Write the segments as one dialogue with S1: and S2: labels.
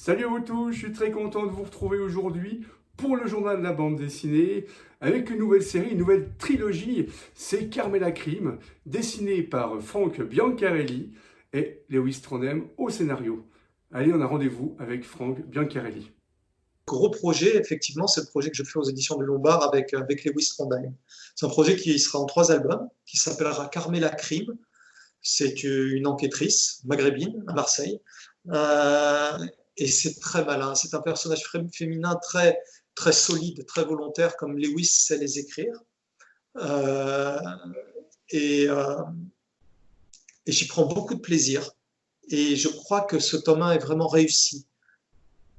S1: Salut à vous tous, je suis très content de vous retrouver aujourd'hui pour le journal de la bande dessinée avec une nouvelle série, une nouvelle trilogie. C'est Carmela Crime, dessinée par Frank Biancarelli et Lewis Trondheim au scénario. Allez, on a rendez-vous avec Frank Biancarelli.
S2: Gros projet, effectivement, c'est le projet que je fais aux éditions du Lombard avec Lewis Trondheim. C'est un projet qui sera en 3 albums, qui s'appellera Carmela Crime. C'est une enquêtrice maghrébine à Marseille. Euh, et c'est très malin. C'est un personnage féminin très, très solide, très volontaire, comme Lewis sait les écrire. Euh, et euh, et j'y prends beaucoup de plaisir. Et je crois que ce tome 1 est vraiment réussi.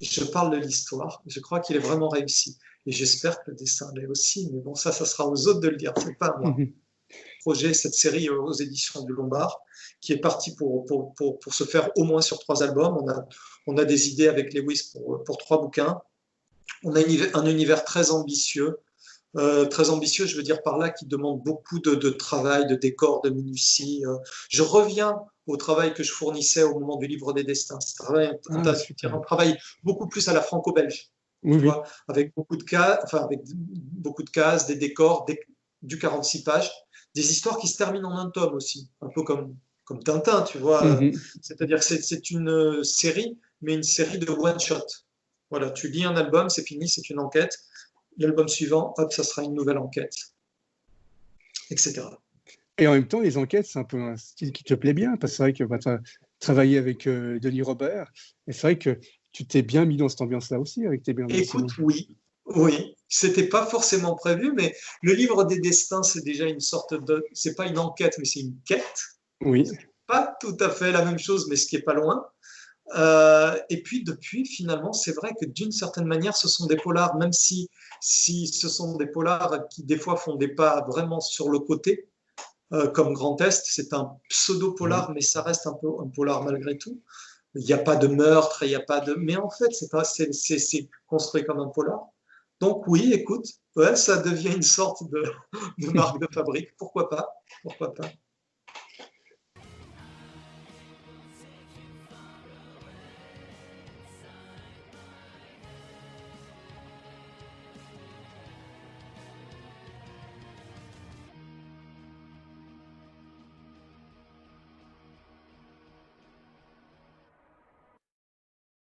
S2: Je parle de l'histoire. Je crois qu'il est vraiment réussi. Et j'espère que le dessin l'est aussi. Mais bon, ça sera aux autres de le dire. C'est pas à moi.
S1: Mhm.
S2: Projet, cette série aux éditions du Lombard, qui est partie pour se faire au moins sur 3 albums. On a des idées avec Lewis pour 3 bouquins. On a un univers très ambitieux. Très ambitieux, je veux dire par là, qui demande beaucoup de travail, de décor, de minutie. Je reviens au travail que je fournissais au moment du livre des destins. C'est
S1: Ah,
S2: un
S1: super.
S2: travail beaucoup plus à la franco-belge,
S1: Oui,
S2: tu
S1: oui.
S2: vois, avec beaucoup de cases, des décors, du 46 pages, des histoires qui se terminent en un tome aussi, un peu comme Tintin, tu vois.
S1: Mhm.
S2: C'est-à-dire que c'est une série, mais une série de one-shot. Voilà, tu lis un album, c'est fini, c'est une enquête. L'album suivant, hop, ça sera une nouvelle enquête, etc.
S1: Et en même temps, les enquêtes, c'est un peu un style qui te plaît bien, parce que c'est vrai que tu as travaillé avec Denis Robert, et c'est vrai que tu t'es bien mis dans cette ambiance-là aussi avec tes bandes dessinées.
S2: Écoute, oui, oui, c'était pas forcément prévu, mais le livre des destins, c'est déjà une sorte c'est pas une enquête, mais c'est une quête.
S1: Oui.
S2: C'est pas tout à fait la même chose, mais ce qui est pas loin. Et puis depuis, finalement, c'est vrai que d'une certaine manière, ce sont des polars, même si ce sont des polars qui des fois font des pas vraiment sur le côté, comme Grand Est, c'est un
S1: Mhm.
S2: pseudo-polar, mais ça reste un peu un polar malgré tout. Il n'y a pas de meurtre, il n'y a pas de. Mais en fait, c'est construit comme un polar. Donc oui, écoute, ouais, ça devient une sorte de marque de fabrique. Pourquoi pas? Pourquoi pas?